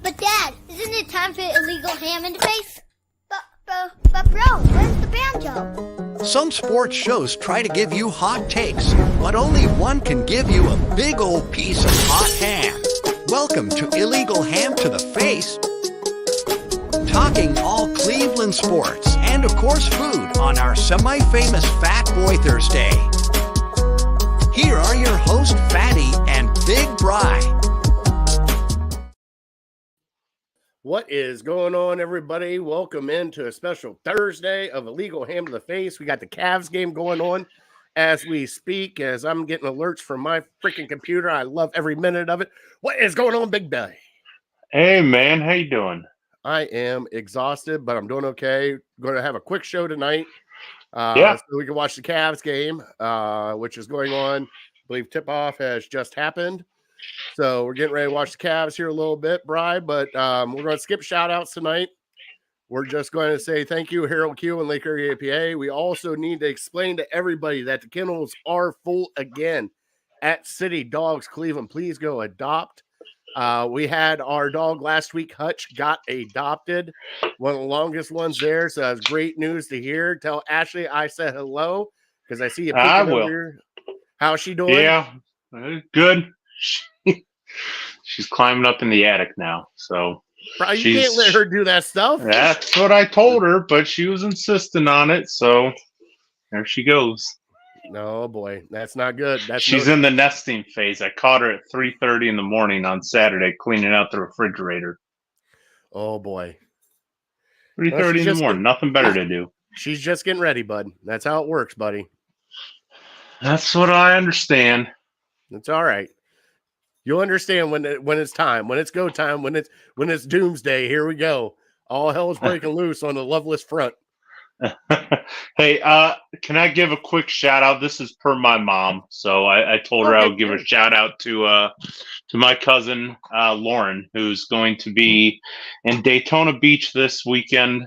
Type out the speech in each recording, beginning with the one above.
But Dad, isn't it time for illegal ham in the face? But bro, where's the banjo? Some sports shows try to give you hot takes, but only one can give you a big old piece of hot ham. Welcome to Illegal Ham to the Face, talking all Cleveland sports and of course food on our semi-famous Fat Boy Thursday. Here are your hosts, Fatty and Big Bry. What is going on, everybody? Welcome into a special Thursday of Illegal Ham to the Face. We got the Cavs game going on as we speak, as I'm getting alerts from my freaking computer. I love every minute of it. What is going on, Big Billy? Hey, man. How you doing? I am exhausted, but I'm doing okay. Going to have a quick show tonight. So we can watch the Cavs game, which is going on. I believe tip-off has just happened. So we're getting ready to watch the Cavs here a little bit, Bri, but we're going to skip shout-outs tonight. We're just going to say thank you, Kheel and Lake Erie APA. We also need to explain to everybody that the kennels are full again at City Dogs Cleveland. Please go adopt. We had our dog last week, Hutch, got adopted. One of the longest ones there, so that's great news to hear. Tell Ashley I said hello because I see you peeking over here. How's she doing? Yeah, good. She's climbing up in the attic now, so Bro, you can't let her do that stuff. That's what I told her, but she was insisting on it, so there she goes. No, boy, that's not good. She's in the nesting phase. I caught her at 3:30 in the morning on Saturday cleaning out the refrigerator. Oh, boy. 3:30 in the morning. Nothing better to do. She's just getting ready, bud. That's how it works, buddy. That's what I understand. It's all right. You'll understand when it's time, when it's go time, when it's doomsday. Here we go. All hell's breaking loose on the Loveless front. Hey, can I give a quick shout out? This is per my mom, so I told her I would give a shout out to my cousin Lauren, who's going to be in Daytona Beach this weekend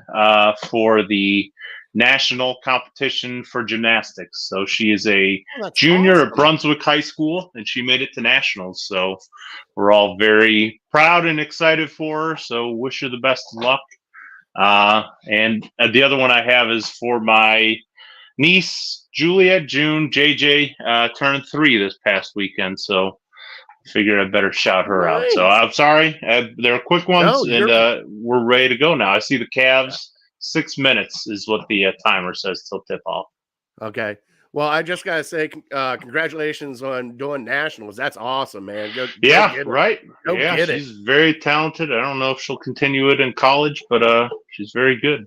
for the national competition for gymnastics. So she is a junior at Brunswick High School, and she made it to nationals. So we're all very proud and excited for her. So wish her the best of luck. And the other one I have is for my niece, Juliet June, JJ, turned 3 this past weekend. So I figured I better shout her out. So I'm sorry. They're quick ones, and we're ready to go now. I see the Cavs. 6 minutes is what the timer says till tip off. Okay. Well, I just gotta say, congratulations on doing nationals. That's awesome, man. Go right. She's very talented. I don't know if she'll continue it in college, but she's very good.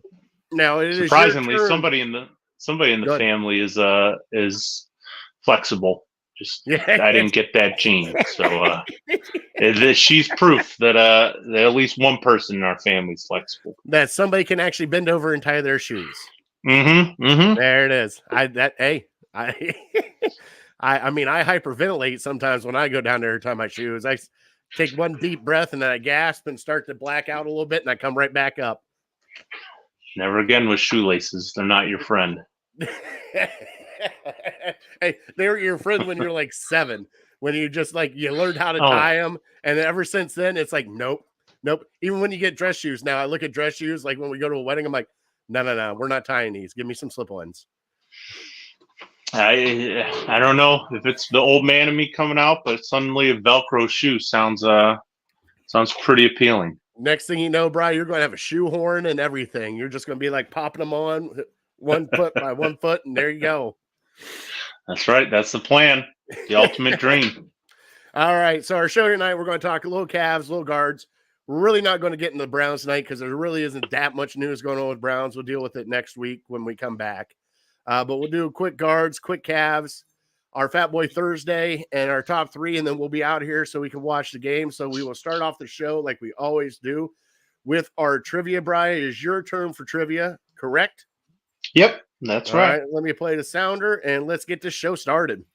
Now, surprisingly, somebody in the family is flexible. I didn't get that gene, so she's proof that at least one person in our family is flexible. That somebody can actually bend over and tie their shoes. Mm-hmm. There it is. I mean, I hyperventilate sometimes when I go down there to tie my shoes. I take one deep breath and then I gasp and start to black out a little bit, and I come right back up. Never again with shoelaces. They're not your friend. Hey, they were your friend when you're like 7, when you just you learned how to tie them, and ever since then it's like nope. Even when you get dress shoes now, I look at dress shoes like when we go to a wedding, I'm like, no, we're not tying these. Give me some slip-ons. I don't know if it's the old man in me coming out, but suddenly a Velcro shoe sounds pretty appealing. Next thing you know, Bri, you're going to have a shoehorn and everything. You're just going to be like popping them on 1 foot by 1 foot, and there you go. That's right. That's the plan. The ultimate dream. All right. So our show tonight, we're going to talk a little Cavs, little Guards. We're really not going to get into the Browns tonight because there really isn't that much news going on with Browns. We'll deal with it next week when we come back. But we'll do quick Guards, quick Cavs, our Fat Boy Thursday, and our top 3, and then we'll be out here so we can watch the game. So we will start off the show like we always do with our trivia. Brian, it is your turn for trivia, correct? Yep, that's right. All right. Let me play the sounder, and let's get this show started.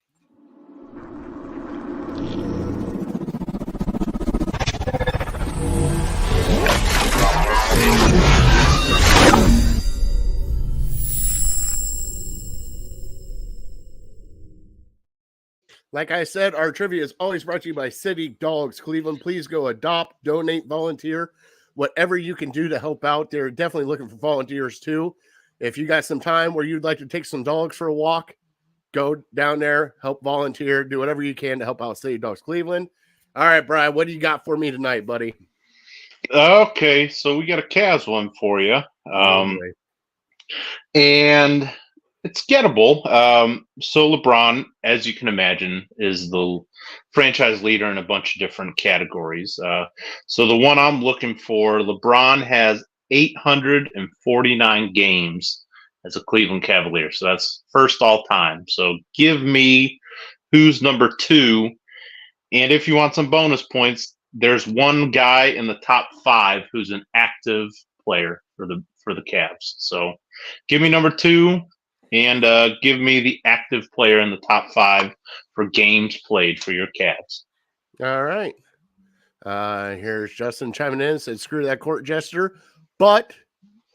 Like I said, our trivia is always brought to you by City Dogs Cleveland. Please go adopt, donate, volunteer, whatever you can do to help out. They're definitely looking for volunteers too. If you got some time where you'd like to take some dogs for a walk, go down there, help volunteer, do whatever you can to help out City Dogs Cleveland. All right, Brian, what do you got for me tonight, buddy? Okay, so we got a Cavs one for you. And it's gettable. So LeBron, as you can imagine, is the franchise leader in a bunch of different categories. So the one I'm looking for, LeBron has 849 games as a Cleveland Cavalier. So that's first all time. So give me who's number 2. And if you want some bonus points, there's one guy in the top 5 who's an active player for the Cavs. So give me number 2 and give me the active player in the top 5 for games played for your Cavs. All right. Here's Justin chiming in, said screw that court gesture. But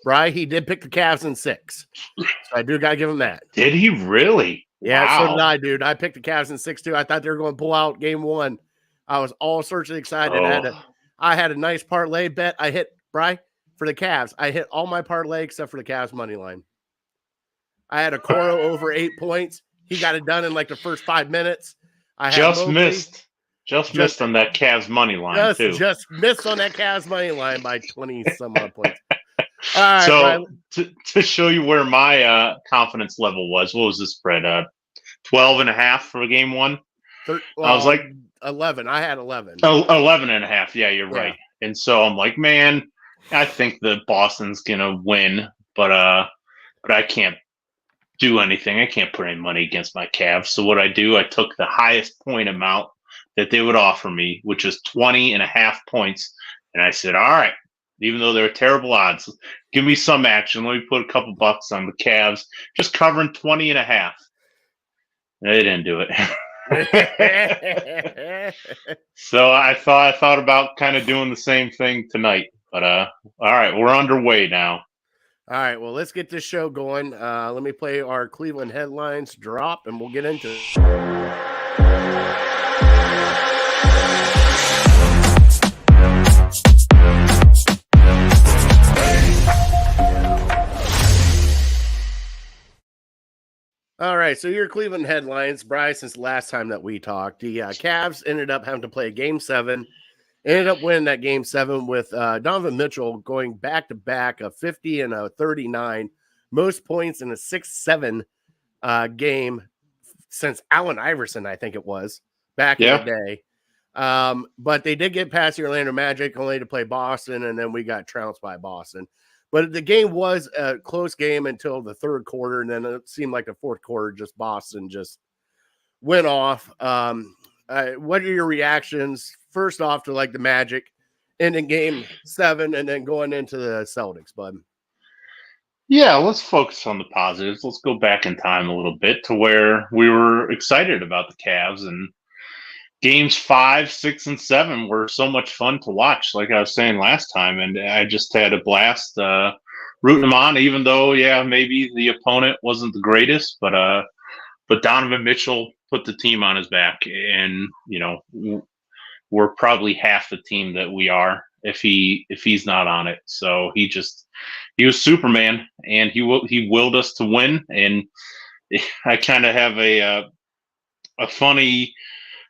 Bri, he did pick the Cavs in 6. So I do gotta give him that. Did he really? Yeah, wow. So did I, dude. I picked the Cavs in 6 too. I thought they were going to pull out game 1. I was all sorts of excited. I had a nice parlay bet. I hit Bri for the Cavs. I hit all my parlay except for the Cavs money line. I had a Coro over 8 points. He got it done in like the first 5 minutes. I just missed on that Cavs money line too. Just missed on that Cavs money line by 20 some odd points. All right, so to show you where my confidence level was, what was the spread? 12.5 for game 1. I was like 11. I had 11. 11.5. Yeah, you're right. And so I'm like, man, I think that Boston's gonna win, but I can't do anything. I can't put any money against my Cavs. So what I do, I took the highest point amount that they would offer me, which is 20.5 points, and I said, all right. Even though they're terrible odds, give me some action. Let me put a couple bucks on the Cavs, just covering 20.5. They didn't do it. So I thought about kind of doing the same thing tonight. But all right, we're underway now. All right, well, let's get this show going. Let me play our Cleveland headlines drop, and we'll get into it. All right, so your Cleveland headlines, Bryce, since the last time that we talked, the Cavs ended up having to play Game 7, ended up winning that Game 7 with Donovan Mitchell going back-to-back, a 50 and a 39, most points in a 6-7 game since Allen Iverson, I think it was, back in the day. But they did get past the Orlando Magic only to play Boston, and then we got trounced by Boston. But the game was a close game until the third quarter, and then it seemed like the fourth quarter, just Boston just went off. What are your reactions, first off, to like the Magic ending Game 7 and then going into the Celtics, bud? Yeah, let's focus on the positives. Let's go back in time a little bit to where we were excited about the Cavs, and Games 5, 6, and 7 were so much fun to watch, like I was saying last time, and I just had a blast rooting them on, even though, maybe the opponent wasn't the greatest, but Donovan Mitchell put the team on his back, and, we're probably half the team that we are if he's not on it. So he was Superman, and he willed us to win, and I kind of have a funny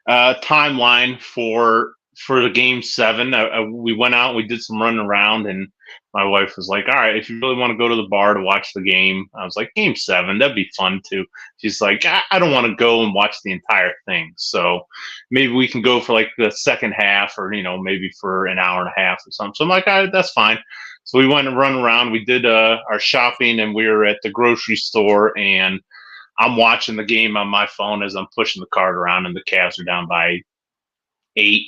timeline for the Game 7. We went out, we did some running around, and my wife was like, all right, if you really want to go to the bar to watch the game, I was like, Game 7, that'd be fun too. She's like, I don't want to go and watch the entire thing, so maybe we can go for like the second half, or maybe for an hour and a half or something. So I'm like, all right, that's fine. So we went and run around, we did our shopping, and we were at the grocery store, and I'm watching the game on my phone as I'm pushing the cart around, and the Cavs are down by 8,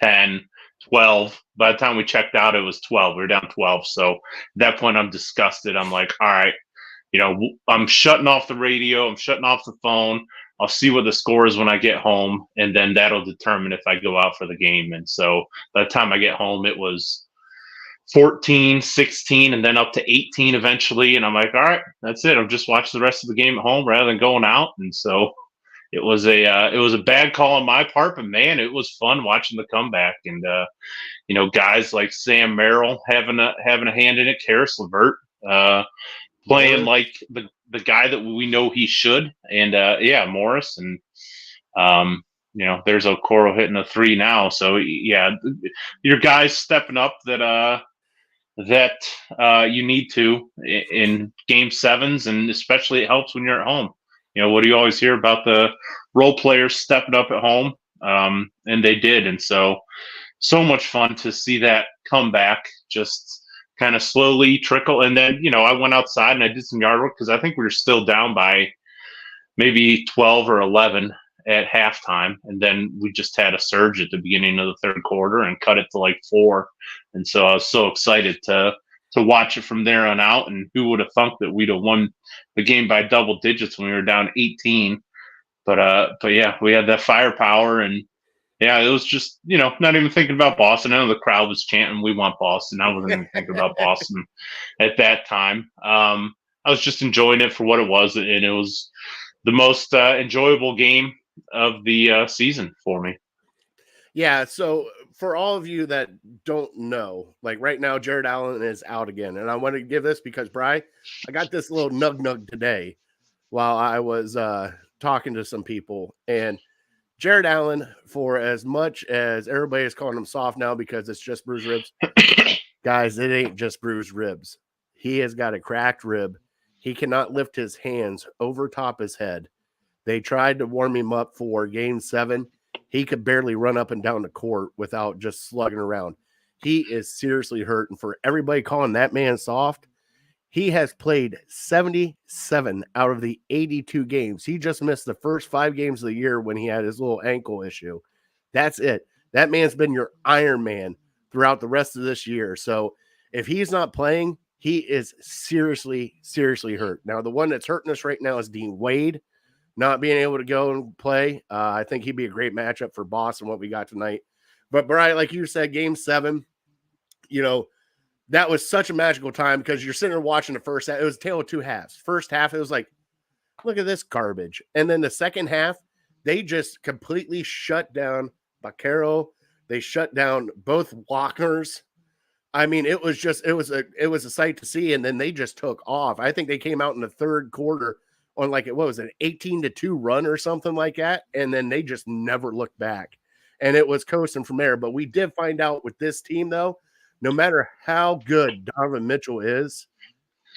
10, 12. By the time we checked out, it was 12. We were down 12. So at that point, I'm disgusted. I'm like, all right, I'm shutting off the radio. I'm shutting off the phone. I'll see what the score is when I get home, and then that'll determine if I go out for the game. And so by the time I get home, it was 14, 16, and then up to 18 eventually. And I'm like, all right, that's it. I'll just watch the rest of the game at home rather than going out. And so it was a bad call on my part, but man, it was fun watching the comeback. And guys like Sam Merrill having a hand in it, Karis LeVert playing like the guy that we know he should, and Morris, and there's Okoro hitting a 3 now. So yeah, your guys stepping up that you need to in game 7s, and especially it helps when you're at home. What do you always hear about the role players stepping up at home? And they did, and so much fun to see that come back, just kind of slowly trickle. And then I went outside and I did some yard work because I think we were still down by maybe 12 or 11 at halftime, and then we just had a surge at the beginning of the third quarter and cut it to like 4. And so I was so excited to watch it from there on out. And who would have thunk that we'd have won the game by double digits when we were down 18? But yeah, we had that firepower, and yeah, it was just not even thinking about Boston. I know the crowd was chanting, "We want Boston." I wasn't even thinking about Boston at that time. I was just enjoying it for what it was, and it was the most enjoyable game of the season for me. Yeah, so for all of you that don't know, like right now, Jared Allen is out again. And I want to give this because, Bri, I got this little nug today while I was talking to some people. And Jared Allen, for as much as everybody is calling him soft now because it's just bruised ribs, guys, it ain't just bruised ribs. He has got a cracked rib. He cannot lift his hands over top his head. They tried to warm him up for game 7. He could barely run up and down the court without just slugging around. He is seriously hurt. And for everybody calling that man soft, he has played 77 out of the 82 games. He just missed the first 5 games of the year when he had his little ankle issue. That's it. That man's been your Iron Man throughout the rest of this year. So if he's not playing, he is seriously, seriously hurt. Now, the one that's hurting us right now is Dean Wade. Not being able to go and play, I think he'd be a great matchup for Boston, what we got tonight. But, Brian, like you said, game 7, that was such a magical time because you're sitting there watching the first half. It was a tale of 2 halves. First half, it was like, look at this garbage. And then the second half, they just completely shut down Baquero. They shut down both Walkers. I mean, it was a sight to see, and then they just took off. I think they came out in the third quarter on like, what was it, 18-2 run or something like that. And then they just never looked back. And it was coasting from there. But we did find out with this team, though, no matter how good Donovan Mitchell is,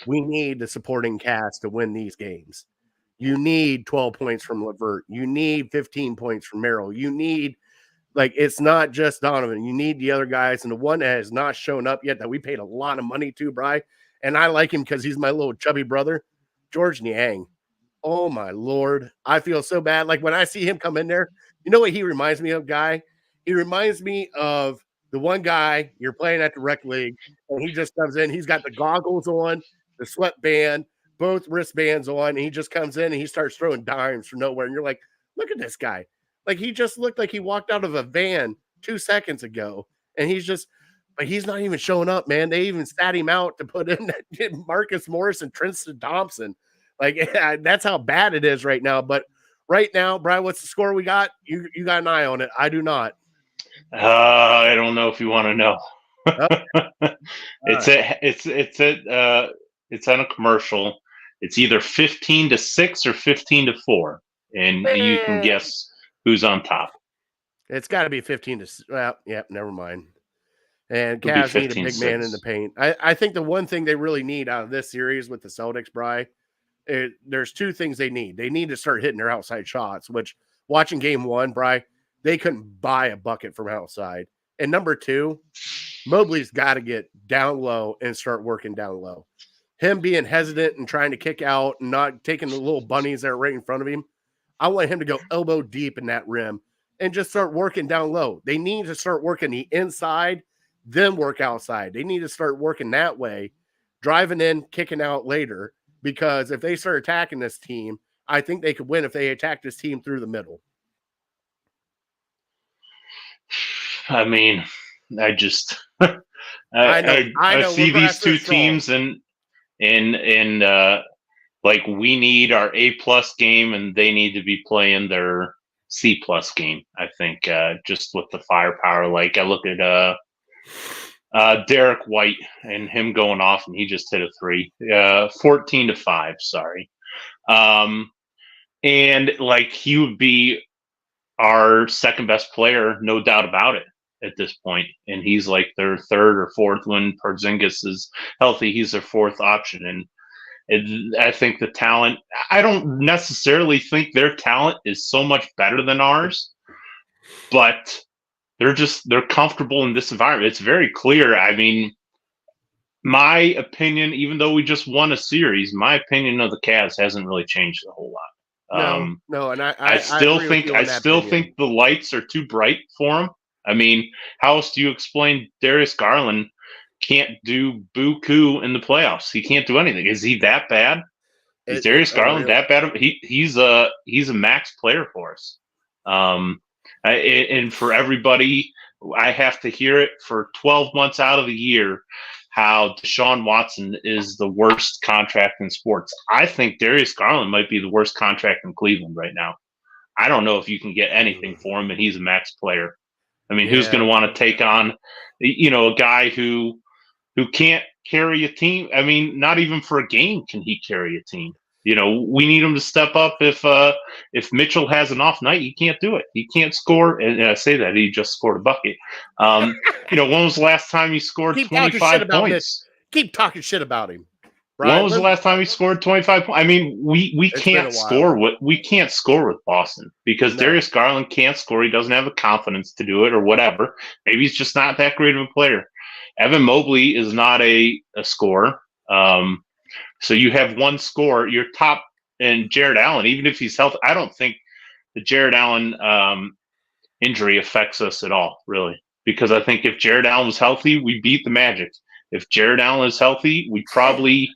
we need the supporting cast to win these games. You need 12 points from LeVert. You need 15 points from Merrill. You need, it's not just Donovan. You need the other guys. And the one that has not shown up yet that we paid a lot of money to, Bri, and I like him because he's my little chubby brother, George Niang. Oh, my Lord. I feel so bad. Like, when I see him come in there, you know what he reminds me of, Guy? He reminds me of the one guy you're playing at the rec league, and he just comes in. He's got the goggles on, the sweatband, both wristbands on, and he just comes in and he starts throwing dimes from nowhere. And you're like, look at this guy. Like, he just looked like he walked out of a van 2 seconds ago, and but he's not even showing up, man. They even sat him out to put in Marcus Morris and Tristan Thompson. Like, that's how bad it is right now. But right now, Brian, what's the score we got? You got an eye on it. I do not. I don't know if you want to know. Okay. It's on a commercial. It's either 15-6 or 15-4, and you can guess who's on top. It's got to be 15 to. Well, yeah, never mind. And Cavs need a big man in the paint. I think the one thing they really need out of this series with the Celtics, Bri, there's 2 things they need. They need to start hitting their outside shots, which watching game 1, Bri, they couldn't buy a bucket from outside. And number 2, Mobley's got to get down low and start working down low. Him being hesitant and trying to kick out and not taking the little bunnies that are right in front of him, I want him to go elbow deep in that rim and just start working down low. They need to start working the inside, then work outside. They need to start working that way, driving in, kicking out later, because if they start attacking this team, I think they could win if they attack this team through the middle. I mean, I just I see these 2 teams and Like we need our A+ game, and they need to be playing their C+ game. I think just with the firepower. Like I look at Derek White and him going off, and he just hit a 3, 14-5. Sorry, and like he would be our second best player, no doubt about it at this point. And he's like their third or fourth when Porzingis is healthy. He's their fourth option, and I think the talent. I don't necessarily think their talent is so much better than ours, but they're comfortable in this environment. It's very clear. I mean, my opinion, even though we just won a series, my opinion of the Cavs hasn't really changed a whole lot. No, and I still agree with think you on that opinion. think the lights are too bright for him. I mean, how else do you explain Darius Garland can't do buku in the playoffs? He can't do anything. Is he that bad? Is Darius Garland that bad? He's a max player for us. And for everybody, I have to hear it for 12 months out of the year how Deshaun Watson is the worst contract in sports. I think Darius Garland might be the worst contract in Cleveland right now. I don't know if you can get anything for him, and he's a max player. I mean, who's going to want to take on, a guy who can't carry a team? I mean, not even for a game can he carry a team. We need him to step up. If Mitchell has an off night, he can't do it. He can't score. And I say that he just scored a bucket. When was the last time he scored 25 points? Keep talking shit about him. Right? When was the last time he scored 25 points? I mean, we can't score with Boston because Darius Garland can't score. He doesn't have the confidence to do it or whatever. Maybe he's just not that great of a player. Evan Mobley is not a scorer. So you have one score, your top, and Jared Allen, even if he's healthy, I don't think the Jared Allen injury affects us at all, really. Because I think if Jared Allen was healthy, we beat the Magic. If Jared Allen is healthy, we probably,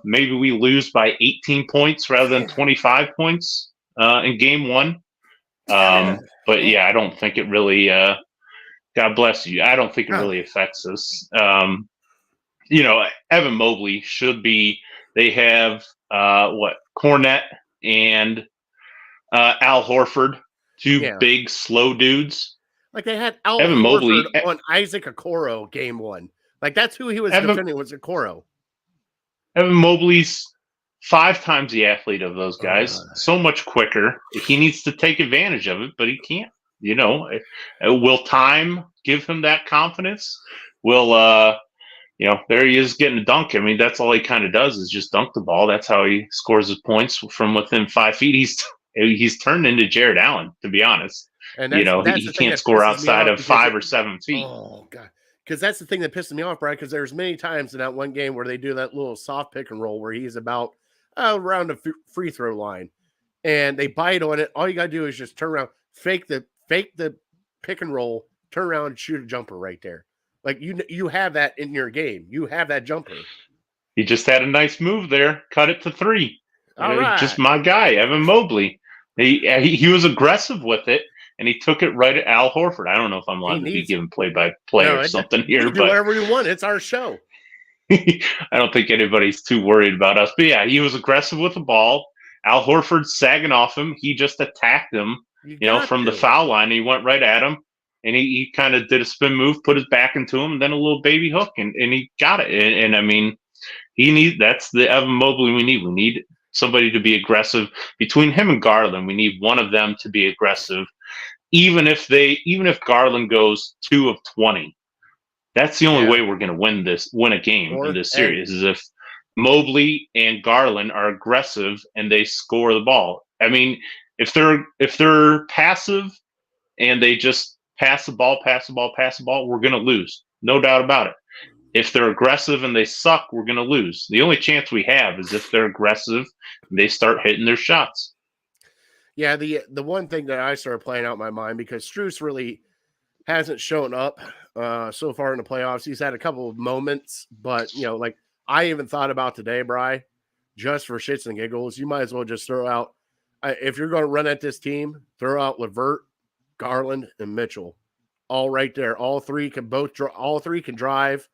maybe we lose by 18 points rather than 25 points in game one. But yeah, I don't think it really, God bless you, I don't think it really affects us. Evan Mobley should be. They have Cornette and Al Horford, two big slow dudes. Like they had Evan Horford on Isaac Okoro game one. Like that's who he was defending was Okoro. Evan Mobley's 5 times the athlete of those guys. So much quicker. He needs to take advantage of it, but he can't. Will time give him that confidence? Will there he is getting a dunk. I mean, that's all he kind of does is just dunk the ball. That's how he scores his points from within 5 feet. He's turned into Jared Allen, to be honest. And he can't score outside of 5 or 7 feet. Oh God, because that's the thing that pisses me off, Brian. Because there's many times in that one game where they do that little soft pick and roll where he's about around the free throw line, and they bite on it. All you gotta do is just turn around, fake the pick and roll, turn around and shoot a jumper right there. Like you have that in your game. You have that jumper. He just had a nice move there. Cut it to 3. All right. Just my guy, Evan Mobley. He was aggressive with it, and he took it right at Al Horford. I don't know if I'm allowed to be given play-by-play or something here. Do whatever you want. It's our show. I don't think anybody's too worried about us. But yeah, he was aggressive with the ball. Al Horford sagging off him. He just attacked him, from the foul line. He went right at him. And he kind of did a spin move, put his back into him, and then a little baby hook, and he got it. And I mean, that's the Evan Mobley we need. We need somebody to be aggressive. Between him and Garland, we need one of them to be aggressive. Even if Garland goes 2 of 20, that's the only way we're going to win a game in this series is if Mobley and Garland are aggressive and they score the ball. I mean, if they're passive and they just pass the ball, we're going to lose. No doubt about it. If they're aggressive and they suck, we're going to lose. The only chance we have is if they're aggressive and they start hitting their shots. Yeah, the one thing that I started playing out in my mind, because Strus really hasn't shown up so far in the playoffs. He's had a couple of moments, but, like I even thought about today, Bri, just for shits and giggles, you might as well just throw out, if you're going to run at this team, throw out LeVert, Garland, and Mitchell, all right there. All three can drive.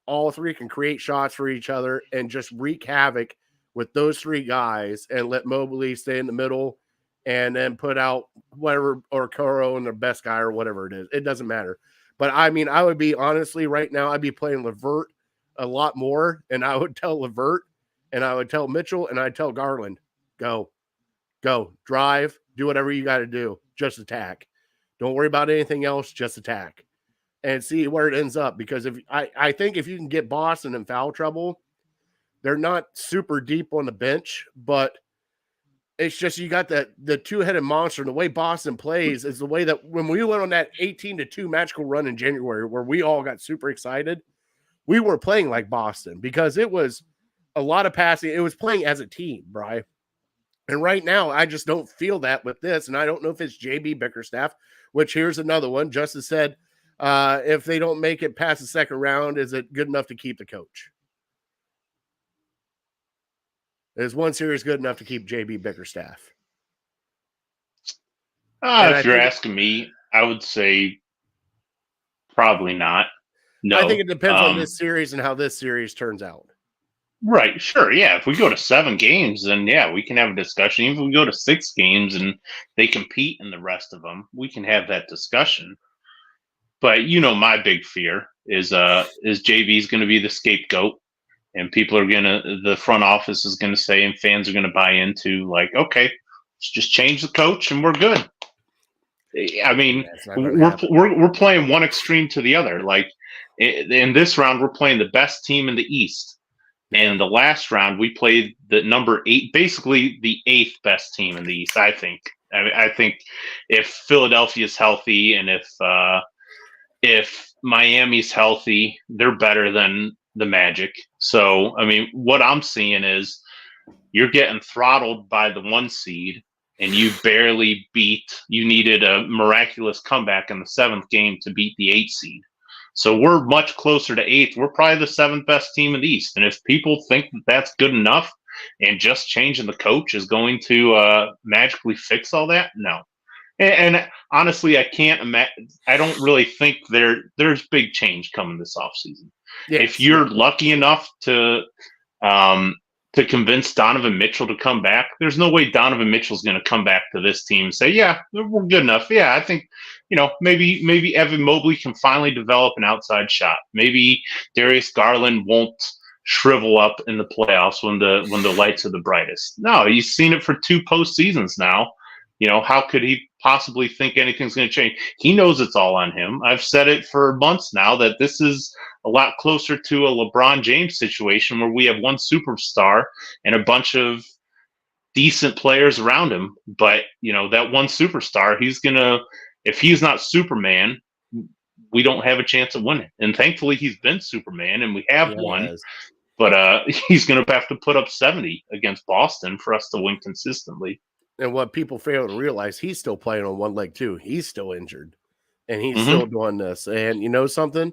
All three can create shots for each other and just wreak havoc with those three guys and let Mobley stay in the middle and then put out whatever, or Coro and the best guy or whatever it is. It doesn't matter. But I mean, I would be honestly right now, I'd be playing Levert a lot more. And I would tell Levert and I would tell Mitchell and I'd tell Garland, go, drive, do whatever you got to do. Just attack. Don't worry about anything else. Just attack and see where it ends up. Because if I think if you can get Boston in foul trouble, they're not super deep on the bench, but it's just you got the two-headed monster. And the way Boston plays is the way that when we went on that 18-2 magical run in January where we all got super excited, we were playing like Boston because it was a lot of passing. It was playing as a team, Bri. And right now, I just don't feel that with this. And I don't know if it's JB Bickerstaff, which here's another one. Justice said, if they don't make it past the second round, is it good enough to keep the coach? Is one series good enough to keep JB Bickerstaff? If you're asking me, I would say probably not. No, I think it depends on this series and how this series turns out. Right, sure, yeah. If we go to 7 games, then yeah, we can have a discussion. Even if we go to 6 games and they compete in the rest of them, we can have that discussion. But my big fear is JB's going to be the scapegoat. And people are the front office is going to say, and fans are going to buy into like, okay, let's just change the coach and we're good. I mean, we're playing one extreme to the other. Like in this round, we're playing the best team in the East. And the last round, we played the number 8, basically the 8th best team in the East, I think. I think if Philadelphia's healthy and if Miami's healthy, they're better than the Magic. So, I mean, what I'm seeing is you're getting throttled by the 1 seed and you needed a miraculous comeback in the 7th game to beat the 8 seed. So we're much closer to 8th. We're probably the 7th best team in the East. And if people think that that's good enough and just changing the coach is going to magically fix all that, no. And honestly, I can't imagine. I don't really think there's big change coming this offseason. Yes, if you're lucky enough to convince Donovan Mitchell to come back, there's no way Donovan Mitchell's going to come back to this team and say, yeah, we're good enough. Yeah, I think, maybe Evan Mobley can finally develop an outside shot. Maybe Darius Garland won't shrivel up in the playoffs when the lights are the brightest. No, he's seen it for 2 postseasons now. How could he possibly think anything's going to change? He knows it's all on him. I've said it for months now that this is a lot closer to a LeBron James situation where we have one superstar and a bunch of decent players around him. But, that one superstar, if he's not Superman, we don't have a chance of winning. And thankfully he's been Superman and we have won. But he's going to have to put up 70 against Boston for us to win consistently. And what people fail to realize, he's still playing on one leg too. He's still injured, and he's still doing this. And you know something?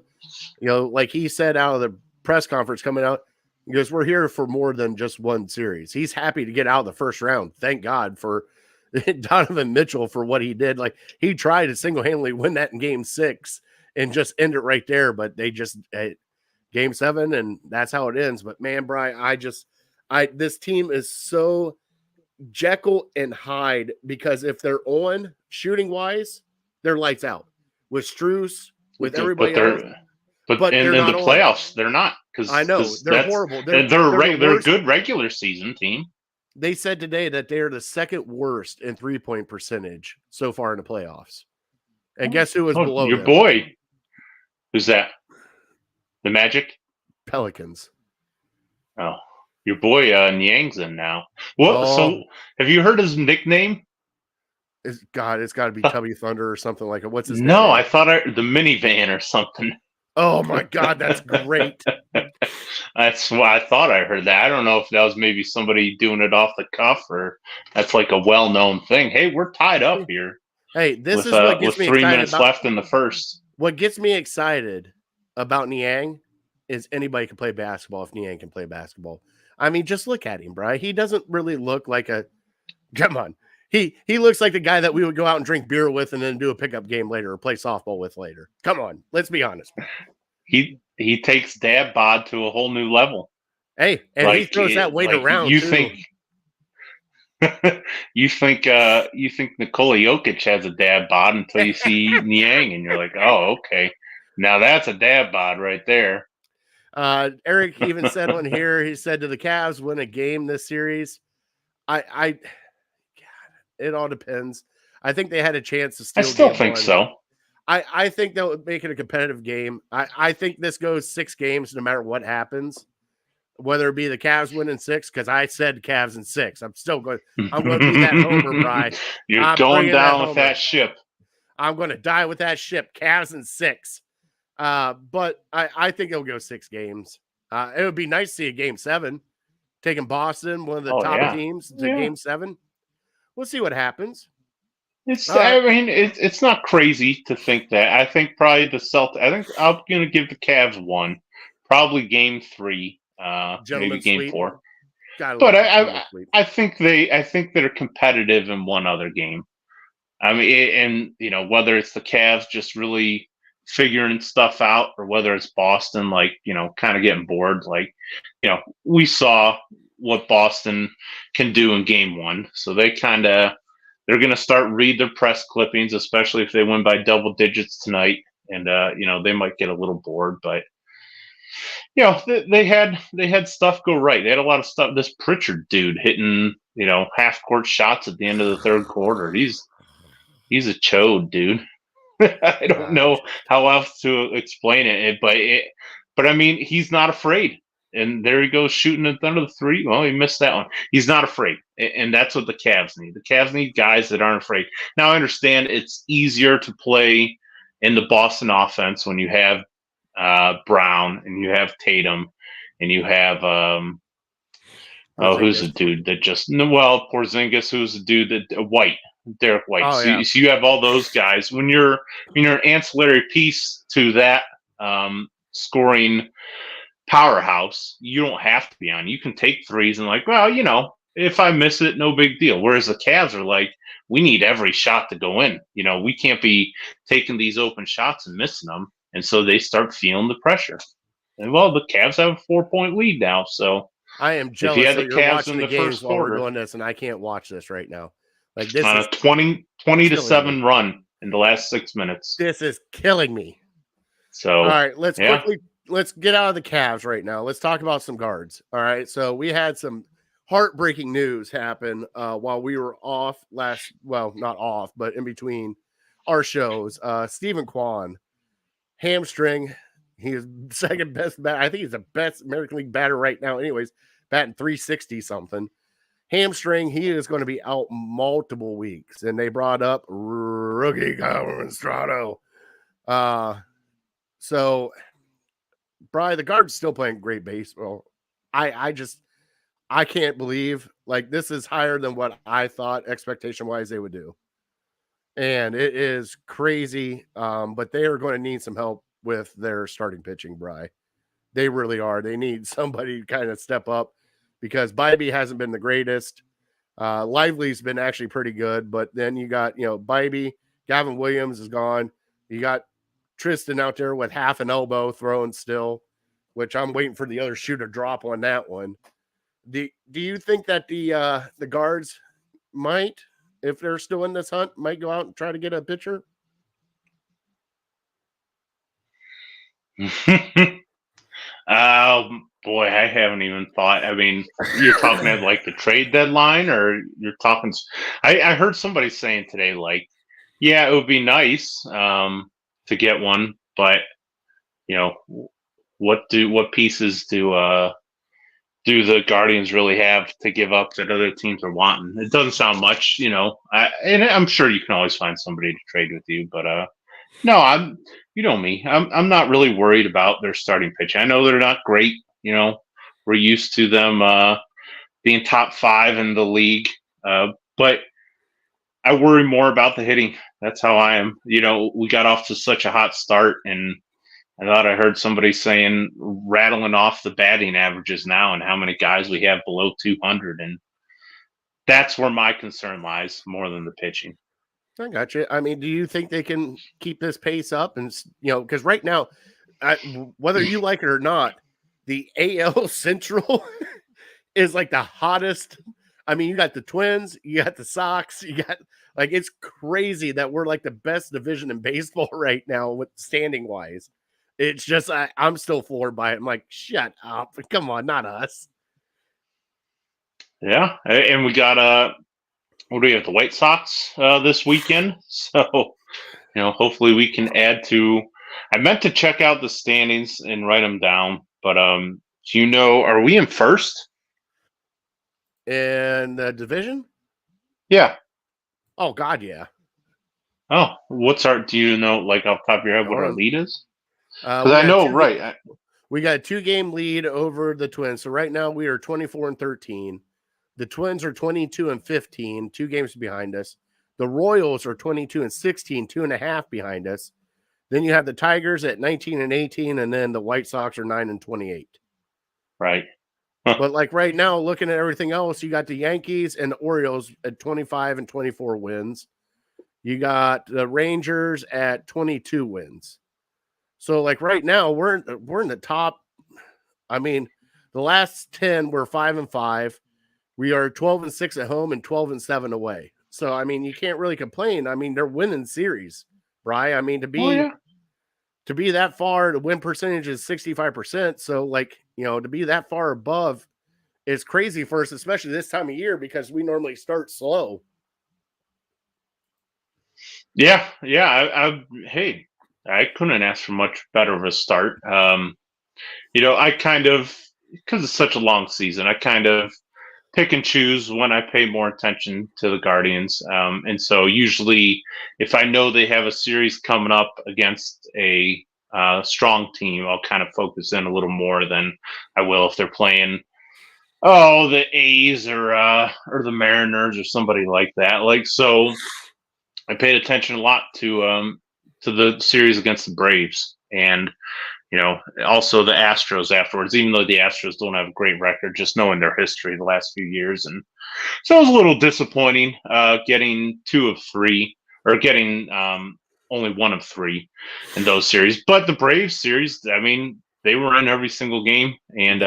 Like he said out of the press conference coming out, he goes, "We're here for more than just one series." He's happy to get out of the first round. Thank God for Donovan Mitchell for what he did. Like he tried to single-handedly win that in Game 6 and just end it right there, but they just Game 7, and that's how it ends. But man, Bri, this team is so Jekyll and Hyde, because if they're on shooting wise, they're lights out with Strus, with everybody else. But in the playoffs, they're not. Because I know they're horrible. They're a good regular season team. They said today that they're the second worst in 3-point percentage so far in the playoffs. And guess who was below your them? Boy? Who's that? The Magic? Pelicans. Oh. Your boy Niang's in now. So have you heard his nickname? It's got to be Tubby Thunder or something like it. What's his name? No, I thought the minivan or something. Oh my God, that's great. That's why I thought I heard that. I don't know if that was maybe somebody doing it off the cuff or that's like a well-known thing. Hey, we're tied up here. Hey, this is what gets me excited. 3 minutes left in the first. What gets me excited about Niang is anybody can play basketball if Niang can play basketball. I mean, just look at him, bro. He doesn't really look like come on. He looks like the guy that we would go out and drink beer with and then do a pickup game later or play softball with later. Come on. Let's be honest. He takes dad bod to a whole new level. Hey, and he throws that weight around you too. think you think Nikola Jokic has a dad bod until you see Niang, and you're like, oh, okay, now that's a dad bod right there. Eric even said on here, he said, "Do the Cavs win a game this series?" God, it all depends. I think they had a chance to steal. I still game think one. so. I think that would make it a competitive game. I think this goes 6 games no matter what happens, whether it be the Cavs winning 6, because I said Cavs in 6. I'm going to be that homer, Bry. You're going down with that ship. I'm going to die with that ship. Cavs in 6. But I think it'll go 6 games. It would be nice to see a game 7, taking Boston, one of the top teams, to game 7. We'll see what happens. I mean, it's not crazy to think that. I think probably the Celtics. I think I'm going to give the Cavs 1, probably game 3, maybe game sweep. 4. But I think they're competitive in one other game. I mean, and whether it's the Cavs just really figuring stuff out, or whether it's Boston, kind of getting bored. We saw what Boston can do in game 1, so they're going to start read their press clippings, especially if they win by double digits tonight. And, they might get a little bored, but, they had stuff go right. They had a lot of stuff. This Pritchard dude hitting, half court shots at the end of the third quarter. He's a chode, dude. I don't know how else to explain it, but I mean, he's not afraid. And there he goes shooting at the end of the 3. Well, he missed that one. He's not afraid. And that's what the Cavs need. The Cavs need guys that aren't afraid. Now, I understand it's easier to play in the Boston offense when you have Brown and you have Tatum and you have, who's the dude that Porzingis, who's the dude that, White. Derek White. So you have all those guys. When you're an ancillary piece to that scoring powerhouse, you don't have to be on. You can take threes and if I miss it, no big deal. Whereas the Cavs are like, we need every shot to go in. We can't be taking these open shots and missing them. And so they start feeling the pressure. And the Cavs have a 4-point lead now. So I am jealous that you're watching the games while we're doing this, and I can't watch this right now. This on a 20-7 run in the last 6 minutes. This is killing me. So all right, let's get out of the Cavs right now. Let's talk about some guards. All right, so we had some heartbreaking news happen while we were off not off, but in between our shows. Stephen Kwan, hamstring. He is second best batter. I think he's the best American League batter right now. Anyways, batting 360 something. Hamstring, he is going to be out multiple weeks. And they brought up rookie Calvin Strato. So, Bri, the guard's still playing great baseball. I can't believe, this is higher than what I thought expectation-wise they would do. And it is crazy, but they are going to need some help with their starting pitching, Bri. They really are. They need somebody to kind of step up, because Bybee hasn't been the greatest. Lively's been actually pretty good, but then you got, Bybee, Gavin Williams is gone. You got Tristan out there with half an elbow throwing still, which I'm waiting for the other shoe to drop on that one. Do you think that the guards might, if they're still in this hunt, might go out and try to get a pitcher? Boy, I haven't even thought. I mean, you're talking at the trade deadline, or you're talking. I heard somebody saying today, it would be nice to get one, but what pieces do the Guardians really have to give up that other teams are wanting? It doesn't sound much, and I'm sure you can always find somebody to trade with you, but no, you know me. I'm not really worried about their starting pitch. I know they're not great. We're used to them being top 5 in the league, but I worry more about the hitting. That's how I am. We got off to such a hot start, and I thought I heard somebody saying, rattling off the batting averages now and how many guys we have below 200, and that's where my concern lies more than the pitching. I got you. I mean, do you think they can keep this pace up? And because right now, whether you like it or not, the AL Central is like the hottest. I mean, you got the Twins, you got the Sox, you got like it's crazy that we're like the best division in baseball right now with standing wise. It's just I'm still floored by it. I'm like, shut up. Come on, not us. Yeah, and we got what do we have? The White Sox this weekend. So hopefully we can add to. I meant to check out the standings and write them down, but do you know? Are we in first? In the division? Yeah. Oh God, yeah. Oh, what's our? Do you know, like off the top of your head, what our lead is? Because We I got know, right? We got a 2-game lead over the Twins. So right now we are 24-13. The Twins are 22-15, 2 games behind us. The Royals are 22-16, 2.5 behind us. Then you have the Tigers at 19-18, and then the White Sox are 9-28. Right. But like right now, looking at everything else, you got the Yankees and the Orioles at 25 and 24 wins. You got the Rangers at 22 wins. So like right now, we're in the top. I mean, the last 10 were 5-5. We are 12-6 at home and 12-7 away. So I mean, you can't really complain. I mean, they're winning series, Bri. I mean, to be that far, the win percentage is 65%. So like, to be that far above is crazy for us, especially this time of year, because we normally start slow. Yeah. Hey, I couldn't ask for much better of a start. I kind of, because it's such a long season, I kind of pick and choose when I pay more attention to the Guardians. And so usually, if I know they have a series coming up against a strong team, I'll kind of focus in a little more than I will if they're playing, the A's or the Mariners or somebody like that. Like, so I paid attention a lot to the series against the Braves and also the Astros afterwards, even though the Astros don't have a great record, just knowing their history the last few years. And so it was a little disappointing getting 2 of 3 or getting only 1 of 3 in those series. But the Braves series, I mean, they were in every single game and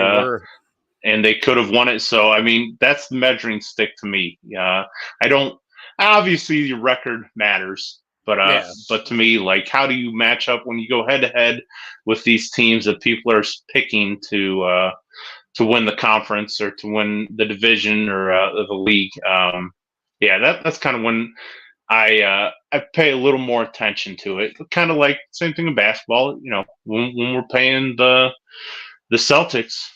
they could have won it. So, I mean, that's the measuring stick to me. I don't, obviously your record matters, but to me, like, how do you match up when you go head to head with these teams that people are picking to win the conference or to win the division or the league? That's kind of when I pay a little more attention to it. Kind of like same thing in basketball. When we're paying the Celtics,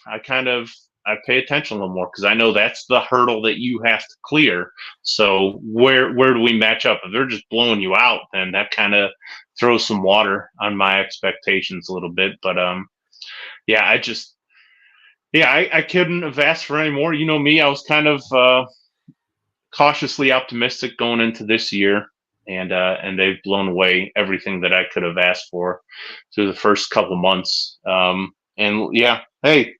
I pay attention a little more because I know that's the hurdle that you have to clear. So where do we match up? If they're just blowing you out, then that kind of throws some water on my expectations a little bit. But I couldn't have asked for any more. You know me, I was kind of cautiously optimistic going into this year, and they've blown away everything that I could have asked for through the first couple months. Hey,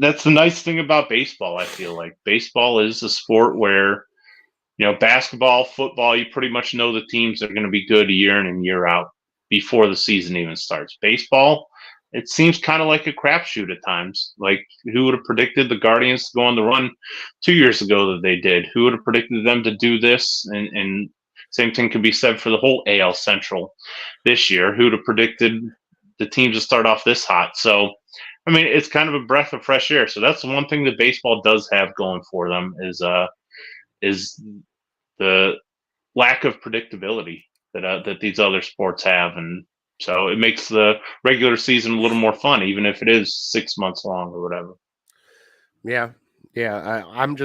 that's the nice thing about baseball. I feel like baseball is a sport where, basketball, football, you pretty much know the teams are going to be good year in and year out before the season even starts. Baseball, it seems kind of like a crapshoot at times. Like, who would have predicted the Guardians to go on the run 2 years ago that they did? Who would have predicted them to do this? And same thing can be said for the whole AL Central this year. Who would have predicted the teams to start off this hot? So, I mean, it's kind of a breath of fresh air. So that's the one thing that baseball does have going for them is the lack of predictability that these other sports have, and so it makes the regular season a little more fun, even if it is 6 months long or whatever. Yeah. I'm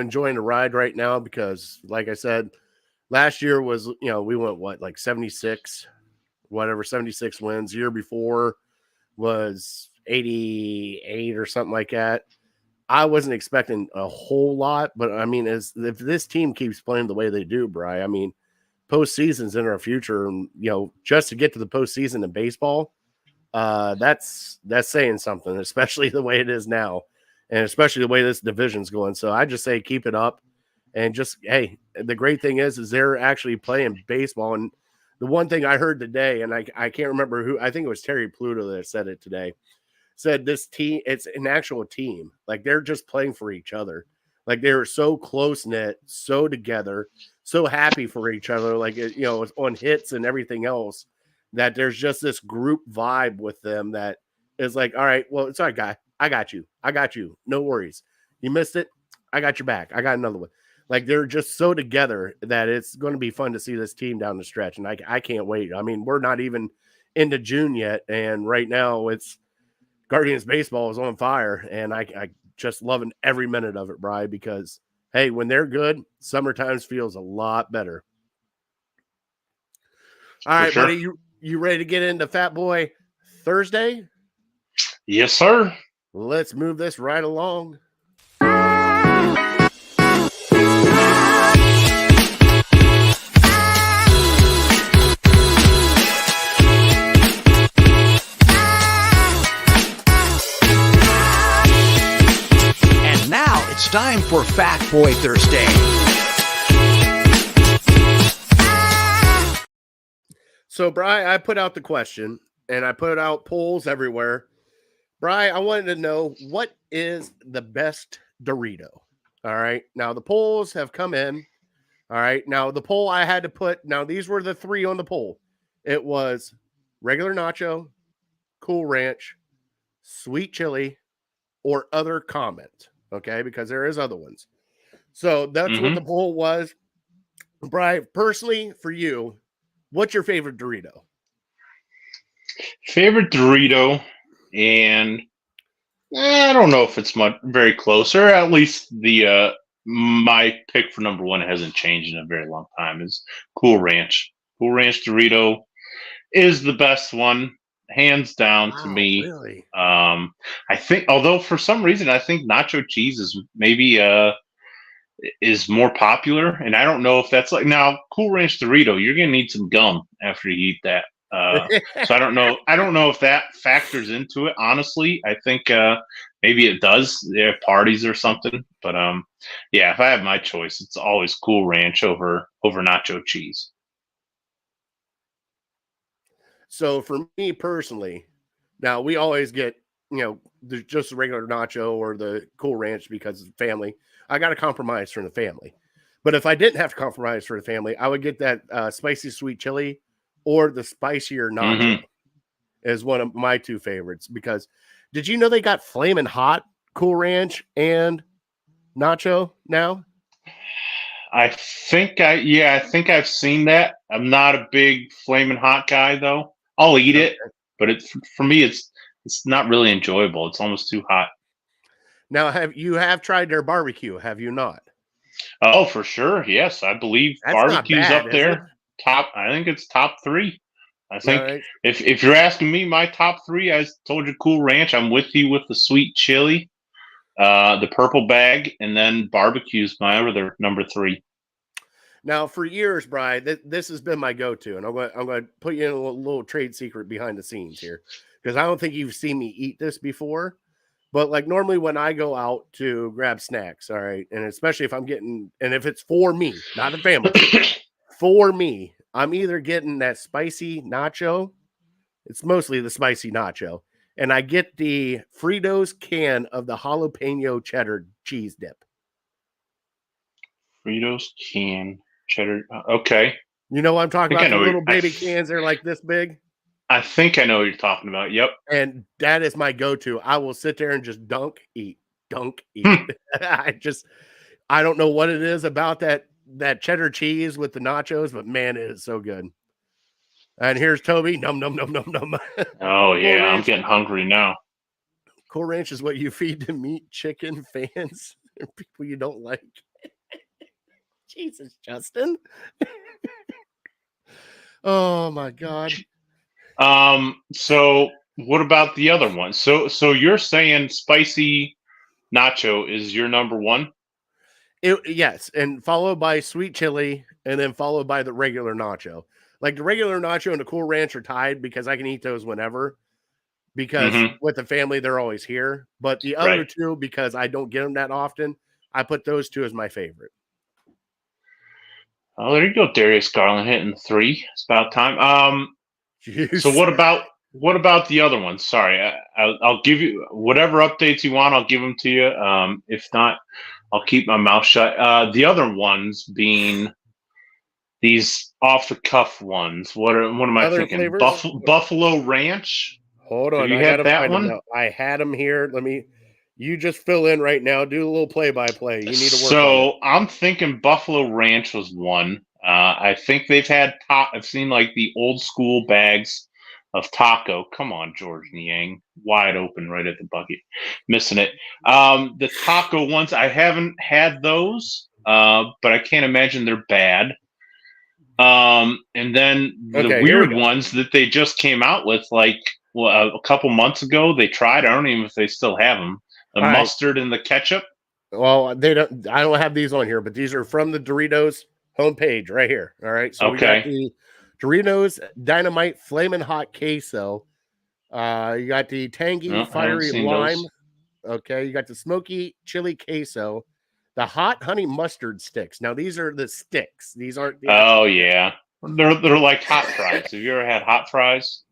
enjoying the ride right now because, like I said, last year was, we went like 76 wins. The year before was 88 or something like that. I wasn't expecting a whole lot, but I mean, if this team keeps playing the way they do, Bri, I mean, postseason's in our future, and just to get to the postseason in baseball, that's saying something, especially the way it is now, and especially the way this division's going. So I just say keep it up, and just hey, the great thing is they're actually playing baseball. And the one thing I heard today, and I can't remember who, I think it was Terry Pluto that said it today. said this team, it's an actual team. Like they're just playing for each other. Like they were so close knit, so together, so happy for each other. Like, on hits and everything else, that there's just this group vibe with them that is like, all right, well, it's all right, guy. I got you. I got you. No worries. You missed it. I got your back. I got another one. Like they're just so together that it's going to be fun to see this team down the stretch. And I can't wait. I mean, we're not even into June yet. And right now it's Guardians baseball is on fire. And I just loving every minute of it, Bri, because hey, when they're good, summertime feels a lot better. All right, sure. buddy, you ready to get into Fat Boy Thursday? Yes, sir. Let's move this right along. And now it's time for Fat Boy Thursday. So, Bri, I put out the question, and I put out polls everywhere. Bri, I wanted to know, what is the best Dorito? All right. Now, the polls have come in. All right. Now, the poll I had to put, now these were the three on the poll. It was regular nacho, Cool Ranch, sweet chili, or other comment. Okay. Because there is other ones. So that's what the poll was. Bri, personally, for you, what's your favorite Dorito? Favorite Dorito, and I don't know if it's very close, or at least the my pick for number one hasn't changed in a very long time. Is Cool Ranch. Cool Ranch Dorito is the best one, hands down to me. Really? I think, although for some reason I think nacho cheese is maybe is more popular, and I don't know if that's like, now Cool Ranch Dorito, you're gonna need some gum after you eat that. So I don't know. I don't know if that factors into it. Honestly, I think maybe it does. They have parties or something. But yeah, if I have my choice, it's always Cool Ranch over nacho cheese. So for me personally, now we always get, just the regular nacho or the Cool Ranch because of family. I got to compromise for the family. But if I didn't have to compromise for the family, I would get that spicy sweet chili or the spicier nacho is one of my two favorites. Because did you know they got flaming hot Cool Ranch and nacho now? I think I've seen that. I'm not a big flaming hot guy though. I'll eat it, but for me it's not really enjoyable. It's almost too hot. Now, have you tried their barbecue? Have you not? Oh, for sure. Yes, I believe That's barbecue's not bad, up there. I think it's top 3. I think right. if you're asking me, my top 3, I told you Cool Ranch. I'm with you with the sweet chili, the purple bag, and then barbecue's my other number 3. Now, for years, Bri, this has been my go-to, and I'm going to put you in a little trade secret behind the scenes here, because I don't think you've seen me eat this before. But like normally when I go out to grab snacks, all right, and especially if I'm getting, and if it's for me, not the family, for me, I'm either getting that spicy nacho. It's mostly the spicy nacho, and I get the Fritos can of the jalapeno cheddar cheese dip. Fritos can cheddar. Okay. You know what I'm talking about? The little baby I cans, they're like this big. I think I know what you're talking about. Yep. And that is my go-to. I will sit there and just dunk, eat. I don't know what it is about that cheddar cheese with the nachos, but man, it is so good. And here's Toby. Num, num, num, num, num. Oh, yeah. I'm getting hungry now. Cool Ranch is what you feed to meat chicken fans or people you don't like. Jesus, Justin. Oh, my God. So what about the other one? So you're saying spicy nacho is your number 1? Yes, and followed by sweet chili, and then followed by the regular nacho. Like the regular nacho and the Cool Ranch are tied because I can eat those whenever. Because with the family, they're always here. But the other two, because I don't get them that often, I put those two as my favorite. Oh, there you go, Darius Garland hitting 3. It's about time. So what about What about the other ones? Sorry, I'll give you whatever updates you want. I'll give them to you. If not, I'll keep my mouth shut. The other ones being these off the cuff ones. What am I Other thinking? flavors? Buffalo Ranch. Hold Have on, you I had gotta that find them one? now. I had them here. You just fill in right now. Do a little play-by-play. You need to work on it. So I'm thinking Buffalo Ranch was one. I think they've had I've seen like the old school bags of taco. Come on, George Niang, wide open right at the bucket, missing it. The taco ones, I haven't had those, but I can't imagine they're bad. And then the Okay, here we weird go. ones that they just came out with, like a couple months ago, they tried. I don't even know if they still have them. The All right. mustard and the ketchup. Well, they don't. I don't have these on here, but these are from the Doritos homepage right here. All right, so we got Okay. the Doritos Dynamite Flamin' Hot Queso. You got the tangy No, I haven't fiery seen lime. those. Okay, you got the smoky chili queso, the hot honey mustard sticks. Now these are the sticks. These aren't the actual Oh sticks. yeah, they're like hot fries. Have you ever had hot fries?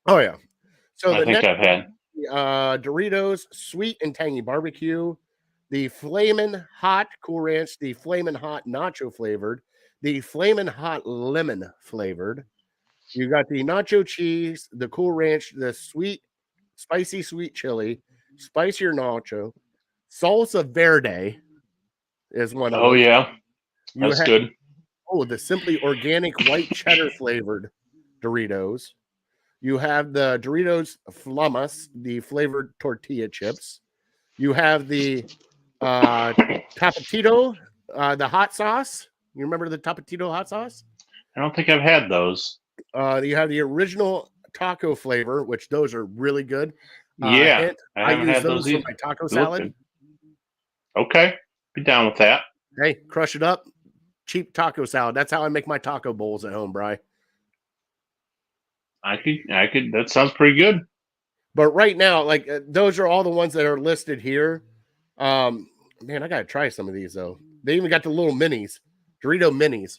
Oh yeah. So I the think next I've had. Doritos sweet and tangy barbecue, the Flamin' Hot Cool Ranch, the Flamin' Hot Nacho flavored, the Flamin' Hot Lemon flavored. You got the nacho cheese, the Cool Ranch, the sweet, spicy sweet chili, spicier nacho, salsa verde is one of Oh them. yeah, You that's have good. the simply organic white cheddar flavored Doritos. You have the Doritos Flamas, the flavored tortilla chips. You have the Tapatito, the hot sauce. You remember the Tapatito hot sauce? I don't think I've had those. You have the original taco flavor, which those are really good. Yeah, Hint, I I haven't use had those those for either. my taco They look salad. good. Okay, be down with that. Hey, crush it up. Cheap taco salad. That's how I make my taco bowls at home, Bri. I could. That sounds pretty good. But right now, like those are all the ones that are listed here. Man, I gotta try some of these though. They even got the little minis, Dorito minis.